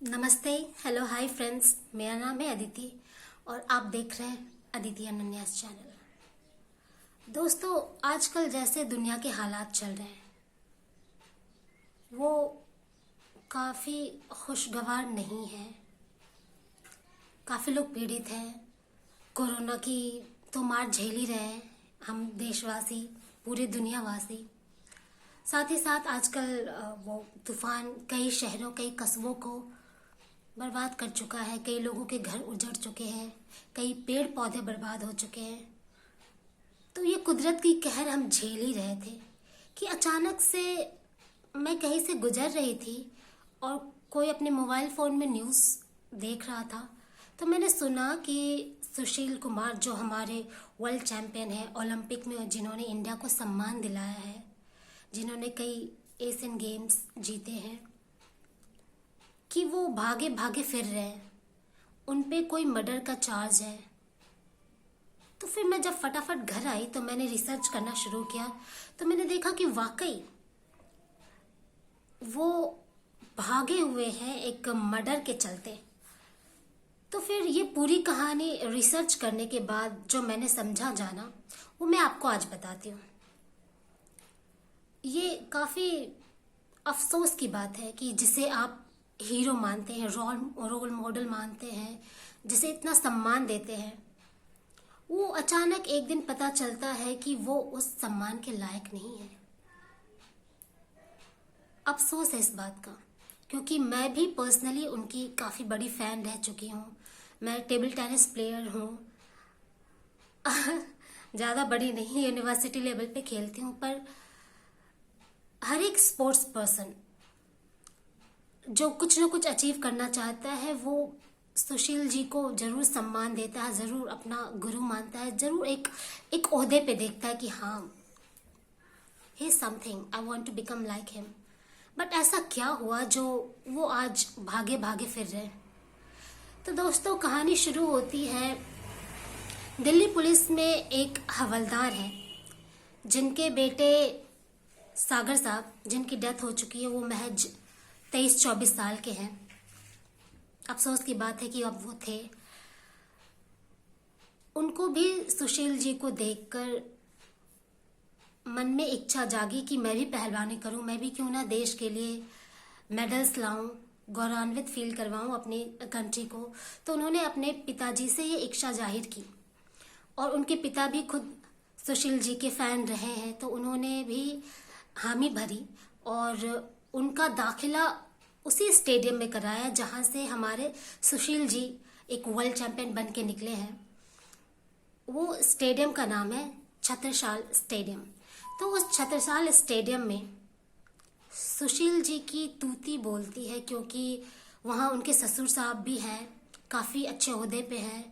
नमस्ते, hello, hi friends. मेरा नाम है अदिति और आप देख रहे हैं अदिति अनन्यास चैनल। दोस्तों, आजकल जैसे दुनिया के हालात चल रहे हैं वो काफ़ी खुशगवार नहीं है। काफ़ी लोग पीड़ित हैं। कोरोना की तो मार झेल ही रहे हैं हम देशवासी, पूरी दुनियावासी। साथ ही साथ आजकल वो तूफान कई शहरों, कई कस्बों को बर्बाद कर चुका है। कई लोगों के घर उजड़ चुके हैं, कई पेड़ पौधे बर्बाद हो चुके हैं। तो ये कुदरत की कहर हम झेल ही रहे थे कि अचानक से मैं कहीं से गुजर रही थी और कोई अपने मोबाइल फ़ोन में न्यूज़ देख रहा था। तो मैंने सुना कि सुशील कुमार, जो हमारे वर्ल्ड चैंपियन है ओलंपिक में, जिन्होंने इंडिया को सम्मान दिलाया है, जिन्होंने कई एशियन गेम्स जीते हैं, कि वो भागे भागे फिर रहे हैं। उन पे कोई मर्डर का चार्ज है। तो फिर मैं जब फटाफट घर आई तो मैंने रिसर्च करना शुरू किया। तो मैंने देखा कि वाकई वो भागे हुए हैं एक मर्डर के चलते। तो फिर ये पूरी कहानी रिसर्च करने के बाद जो मैंने समझा, जाना, वो मैं आपको आज बताती हूँ। ये काफ़ी अफसोस की बात है कि जिसे आप हीरो मानते हैं, रोल मॉडल मानते हैं, जिसे इतना सम्मान देते हैं, वो अचानक एक दिन पता चलता है कि वो उस सम्मान के लायक नहीं है। अफसोस है इस बात का, क्योंकि मैं भी पर्सनली उनकी काफ़ी बड़ी फ़ैन रह चुकी हूँ। मैं टेबल टेनिस प्लेयर हूँ। ज़्यादा बड़ी नहीं, यूनिवर्सिटी लेवल पे खेलती हूँ। पर हर एक स्पोर्ट्स पर्सन जो कुछ ना कुछ अचीव करना चाहता है, वो सुशील जी को जरूर सम्मान देता है, जरूर अपना गुरु मानता है, जरूर एक ओहदे पे देखता है कि हाँ, he is something, I want to become like him. But ऐसा क्या हुआ जो वो आज भागे भागे फिर रहे हैं? तो दोस्तों, कहानी शुरू होती है, दिल्ली पुलिस में एक हवलदार है जिनके बेटे सागर साहब, जिनकी डेथ हो चुकी है, वो महज 23-24 साल के हैं। अफसोस की बात है कि अब वो थे। उनको भी सुशील जी को देखकर मन में इच्छा जागी कि मैं भी पहलवानी करूं, मैं भी क्यों ना देश के लिए मेडल्स लाऊं, गौरवान्वित फील करवाऊं अपनी कंट्री को। तो उन्होंने अपने पिताजी से ये इच्छा जाहिर की और उनके पिता भी खुद सुशील जी के फैन रहे हैं, तो उन्होंने भी हामी भरी और उनका दाखिला उसी स्टेडियम में कराया जहां से हमारे सुशील जी एक वर्ल्ड चैंपियन बन के निकले हैं। वो स्टेडियम का नाम है छत्रसाल स्टेडियम। तो उस छत्रसाल स्टेडियम में सुशील जी की तूती बोलती है, क्योंकि वहाँ उनके ससुर साहब भी हैं, काफ़ी अच्छे ओहदे पे हैं।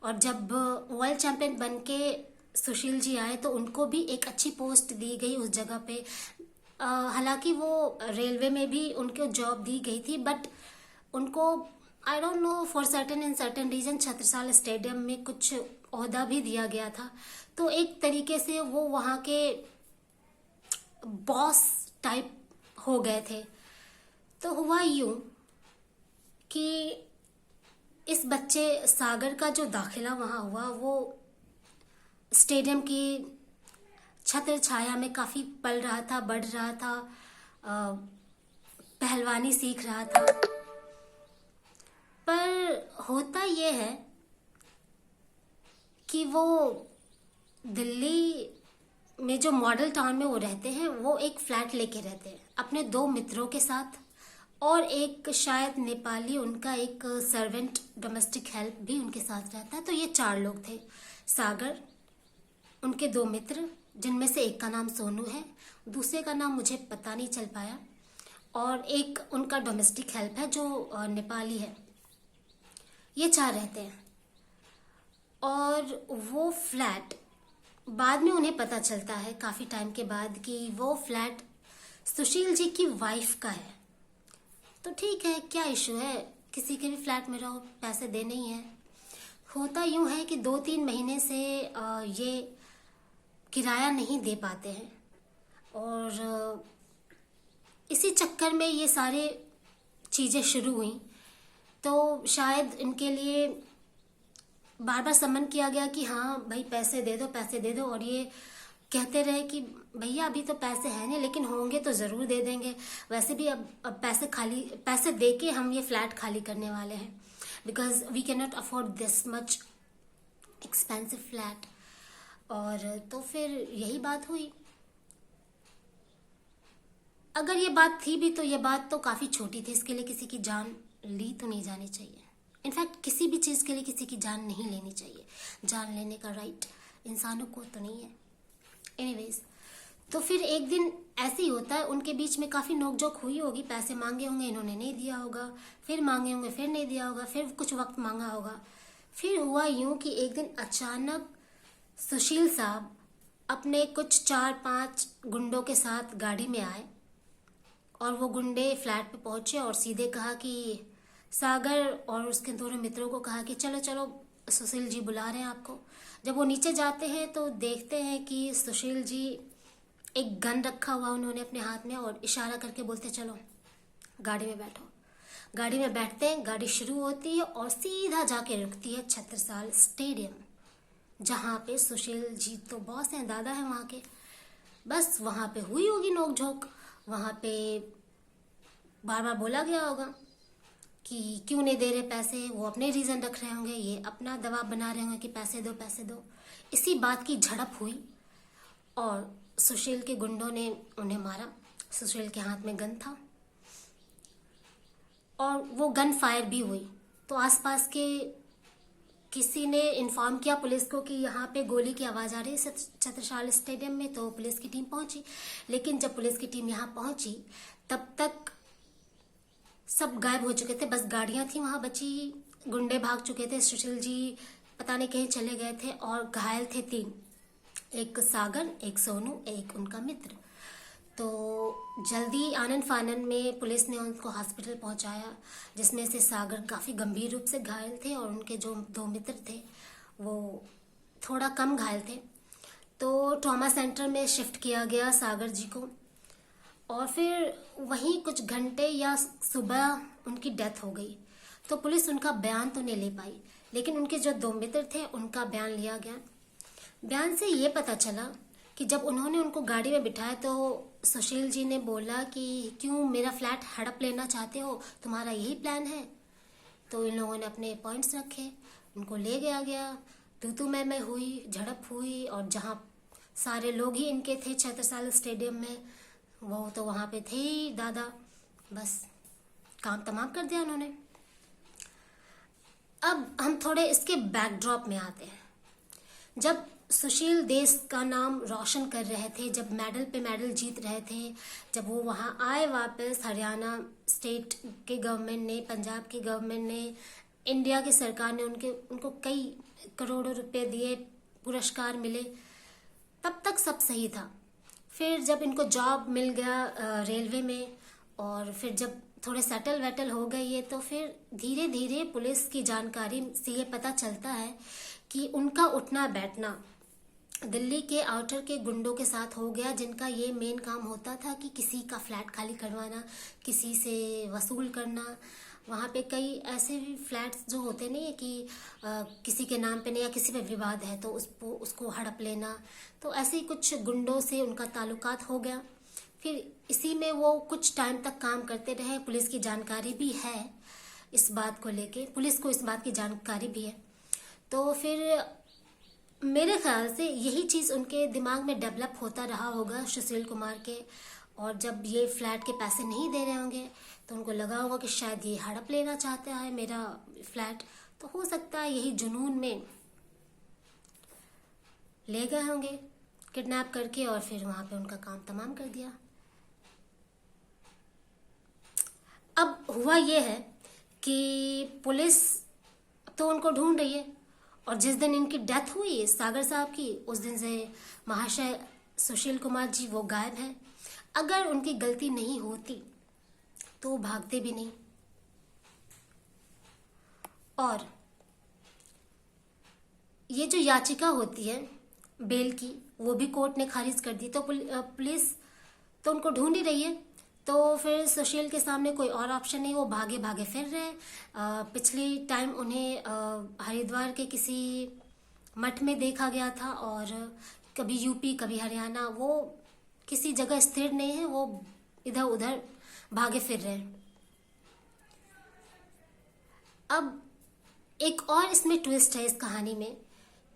और जब वर्ल्ड चैंपियन बन के सुशील जी आए तो उनको भी एक अच्छी पोस्ट दी गई उस जगह पे। हालांकि वो रेलवे में भी उनको जॉब दी गई थी, बट उनको I don't know for certain in certain reason Chhatrasal stadium में कुछ ओहदा भी दिया गया था। तो एक तरीके से वो वहाँ के बॉस टाइप हो गए थे। तो हुआ यूं कि इस बच्चे सागर का जो दाखिला वहाँ हुआ, वो स्टेडियम की छत्र छाया में काफ़ी पल रहा था, बढ़ रहा था, पहलवानी सीख रहा था। पर होता ये है कि वो दिल्ली में जो मॉडल टाउन में वो रहते हैं, वो एक फ्लैट लेके रहते हैं अपने 2 मित्रों के साथ, और एक शायद नेपाली उनका एक सर्वेंट, डोमेस्टिक हेल्प भी उनके साथ रहता है। तो ये 4 लोग थे, सागर, उनके 2 मित्र, जिनमें से एक का नाम सोनू है, दूसरे का नाम मुझे पता नहीं चल पाया, और एक उनका डोमेस्टिक हेल्प है जो नेपाली है। ये 4 रहते हैं। और वो फ्लैट, बाद में उन्हें पता चलता है काफ़ी टाइम के बाद कि वो फ्लैट सुशील जी की वाइफ का है। तो ठीक है, क्या इशू है, किसी के भी फ्लैट में रहो, पैसे देने ही है। होता यूं है कि 2-3 महीने से ये किराया नहीं दे पाते हैं, और इसी चक्कर में ये सारे चीज़ें शुरू हुई तो शायद इनके लिए बार बार समन किया गया कि हाँ भाई पैसे दे दो, पैसे दे दो, और ये कहते रहे कि भैया अभी तो पैसे हैं नहीं, लेकिन होंगे तो ज़रूर दे देंगे। वैसे भी अब पैसे दे के हम ये फ्लैट खाली करने वाले हैं, because we can not afford this much expensive flat. और तो फिर यही बात हुई। अगर ये बात थी भी तो ये बात तो काफ़ी छोटी थी, इसके लिए किसी की जान ली तो नहीं जानी चाहिए। इनफैक्ट किसी भी चीज़ के लिए किसी की जान नहीं लेनी चाहिए, जान लेने का राइट इंसानों को तो नहीं है। एनीवेज, तो फिर एक दिन ऐसे ही होता है, उनके बीच में काफ़ी नोकझोंक हुई होगी, पैसे मांगे होंगे, इन्होंने नहीं दिया होगा, फिर मांगे होंगे, फिर नहीं दिया होगा, फिर कुछ वक्त मांगा होगा। फिर हुआ यूं कि एक दिन अचानक सुशील साहब अपने कुछ 4-5 गुंडों के साथ गाड़ी में आए, और वो गुंडे फ्लैट पे पहुंचे और सीधे कहा कि सागर और उसके दोनों मित्रों को कहा कि चलो चलो सुशील जी बुला रहे हैं आपको। जब वो नीचे जाते हैं तो देखते हैं कि सुशील जी एक गन रखा हुआ उन्होंने अपने हाथ में, और इशारा करके बोलते चलो गाड़ी में बैठो। गाड़ी में बैठते हैं, गाड़ी शुरू होती है और सीधा जाके रुकती है छत्रसाल स्टेडियम, जहाँ पे सुशील जी तो बॉस हैं, दादा हैं वहाँ के। बस वहाँ पे हुई होगी नोकझोंक, वहाँ पे बार बार बोला गया होगा कि क्यों नहीं दे रहे पैसे, वो अपने रीज़न रख रहे होंगे, ये अपना दबाव बना रहे होंगे कि पैसे दो पैसे दो। इसी बात की झड़प हुई और सुशील के गुंडों ने उन्हें मारा। सुशील के हाथ में गन था और वो गन फायर भी हुई। तो आसपास के किसी ने इन्फॉर्म किया पुलिस को कि यहाँ पे गोली की आवाज़ आ रही है छत्रसाल स्टेडियम में। तो पुलिस की टीम पहुंची, लेकिन जब पुलिस की टीम यहाँ पहुंची तब तक सब गायब हो चुके थे, बस गाड़ियाँ थी वहाँ बची, गुंडे भाग चुके थे, सुशील जी पता नहीं कहीं चले गए थे, और घायल थे 3, एक सागर, एक सोनू, एक उनका मित्र। तो जल्दी आनन फानन में पुलिस ने उनको हॉस्पिटल पहुंचाया, जिसमें से सागर काफ़ी गंभीर रूप से घायल थे और उनके जो 2 मित्र थे वो थोड़ा कम घायल थे। तो ट्रॉमा सेंटर में शिफ्ट किया गया सागर जी को, और फिर वहीं कुछ घंटे या सुबह उनकी डेथ हो गई। तो पुलिस उनका बयान तो नहीं ले पाई, लेकिन उनके जो 2 मित्र थे उनका बयान लिया गया। बयान से ये पता चला कि जब उन्होंने उनको गाड़ी में बिठाया तो सुशील जी ने बोला कि क्यों मेरा फ्लैट हड़प लेना चाहते हो, तुम्हारा यही प्लान है। तो इन लोगों ने अपने पॉइंट्स रखे, उनको ले गया गया, तू मैं हुई, झड़प हुई, और जहाँ सारे लोग ही इनके थे छत्रसाल स्टेडियम में, वो तो वहाँ पे थे ही दादा, बस काम तमाम कर दिया उन्होंने। अब हम थोड़े इसके बैकड्रॉप में आते हैं। जब सुशील देश का नाम रोशन कर रहे थे, जब मेडल पे मेडल जीत रहे थे, जब वो वहाँ आए वापस, हरियाणा स्टेट के गवर्नमेंट ने, पंजाब की गवर्नमेंट ने, इंडिया की सरकार ने उनको कई करोड़ों रुपए दिए, पुरस्कार मिले, तब तक सब सही था। फिर जब इनको जॉब मिल गया रेलवे में, और फिर जब थोड़े सेटल वेटल हो गए ये, तो फिर धीरे धीरे पुलिस की जानकारी से ये पता चलता है कि उनका उठना बैठना दिल्ली के आउटर के गुंडों के साथ हो गया, जिनका ये मेन काम होता था कि किसी का फ्लैट खाली करवाना, किसी से वसूल करना। वहाँ पे कई ऐसे भी फ्लैट्स जो होते नहीं है कि किसी के नाम पे नहीं, या किसी पे विवाद है तो उसको हड़प लेना। तो ऐसे ही कुछ गुंडों से उनका ताल्लुकात हो गया। फिर इसी में वो कुछ टाइम तक काम करते रहे। पुलिस की जानकारी भी है इस बात को लेके, पुलिस को इस बात की जानकारी भी है। तो फिर मेरे ख्याल से यही चीज़ उनके दिमाग में डेवलप होता रहा होगा सुशील कुमार के, और जब ये फ्लैट के पैसे नहीं दे रहे होंगे तो उनको लगा होगा कि शायद ये हड़प लेना चाहता है मेरा फ्लैट। तो हो सकता है यही जुनून में ले गए होंगे किडनैप करके, और फिर वहाँ पे उनका काम तमाम कर दिया। अब हुआ ये है कि पुलिस तो उनको ढूंढ रही है, और जिस दिन इनकी डेथ हुई सागर साहब की, उस दिन से महाशय सुशील कुमार जी वो गायब हैं। अगर उनकी गलती नहीं होती तो वो भागते भी नहीं। और ये जो याचिका होती है बेल की, वो भी कोर्ट ने खारिज कर दी। तो पुलिस तो उनको ढूंढ ही रही है। तो फिर सुशील के सामने कोई और ऑप्शन नहीं, वो भागे भागे फिर रहे। पिछली टाइम उन्हें हरिद्वार के किसी मठ में देखा गया था, और कभी यूपी कभी हरियाणा, वो किसी जगह स्थिर नहीं है, वो इधर उधर भागे फिर रहे हैं। अब एक और इसमें ट्विस्ट है इस कहानी में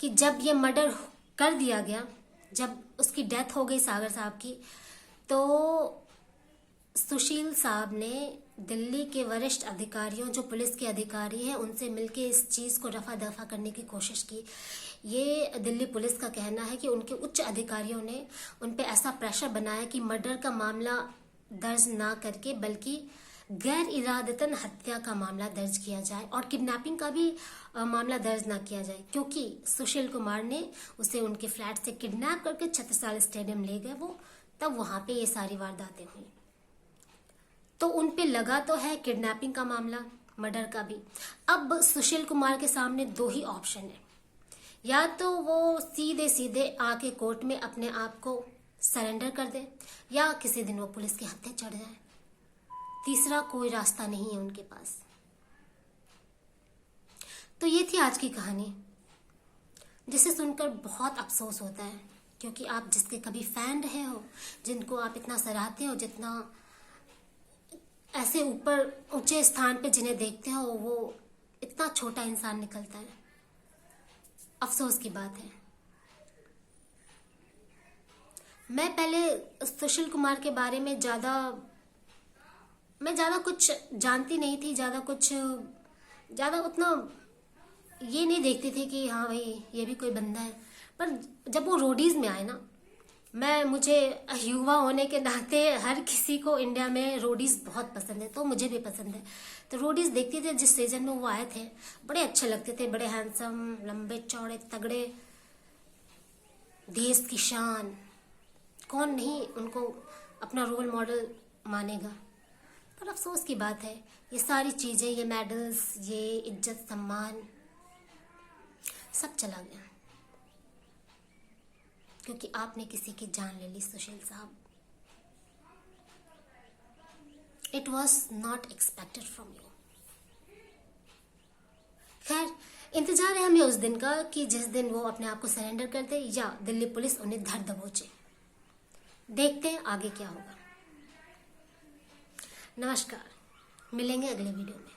कि जब ये मर्डर कर दिया गया, जब उसकी डेथ हो गई सागर साहब की, तो सुशील साहब ने दिल्ली के वरिष्ठ अधिकारियों, जो पुलिस के अधिकारी हैं, उनसे मिलके इस चीज़ को रफा दफा करने की कोशिश की। ये दिल्ली पुलिस का कहना है कि उनके उच्च अधिकारियों ने उन पे ऐसा प्रेशर बनाया कि मर्डर का मामला दर्ज ना करके बल्कि गैर इरादतन हत्या का मामला दर्ज किया जाए और किडनैपिंग का भी मामला दर्ज ना किया जाए, क्योंकि सुशील कुमार ने उसे उनके फ्लैट से किडनैप करके छत्रसाल स्टेडियम ले गए वो, तब वहां पे ये सारी वारदातें हुई। तो उन पे लगा तो है किडनैपिंग का मामला, मर्डर का भी। अब सुशील कुमार के सामने दो ही ऑप्शन है, या तो वो सीधे सीधे आके कोर्ट में अपने आप को सरेंडर कर दे, या किसी दिन वो पुलिस के हत्थे चढ़ जाए। तीसरा कोई रास्ता नहीं है उनके पास। तो ये थी आज की कहानी, जिसे सुनकर बहुत अफसोस होता है, क्योंकि आप जिसके कभी फैन रहे हो, जिनको आप इतना सराहते हो, जितना ऐसे ऊपर ऊंचे स्थान पे जिन्हें देखते हो, वो इतना छोटा इंसान निकलता है। अफसोस की बात है। मैं पहले सुशील कुमार के बारे में मैं ज़्यादा कुछ जानती नहीं थी, ज़्यादा उतना ये नहीं देखती थी कि हाँ भाई ये भी कोई बंदा है। पर जब वो रोडीज़ में आए ना, मुझे युवा होने के नाते हर किसी को इंडिया में रोडीज़ बहुत पसंद है, तो मुझे भी पसंद है। तो रोडीज़ देखती थी, जिस सीजन में वो आए थे बड़े अच्छे लगते थे, बड़े हैंडसम, लंबे चौड़े तगड़े, देश की शान, कौन नहीं उनको अपना रोल मॉडल मानेगा। पर अफसोस की बात है, ये सारी चीज़ें, ये मेडल्स, ये इज्जत सम्मान सब चला गया, क्योंकि आपने किसी की जान ले ली सुशील साहब। It was not expected from you. खैर, इंतजार है हमें उस दिन का कि जिस दिन वो अपने आप को सरेंडर कर दे, या दिल्ली पुलिस उन्हें धर दबोचे। देखते हैं आगे क्या होगा। नमस्कार, मिलेंगे अगले वीडियो में।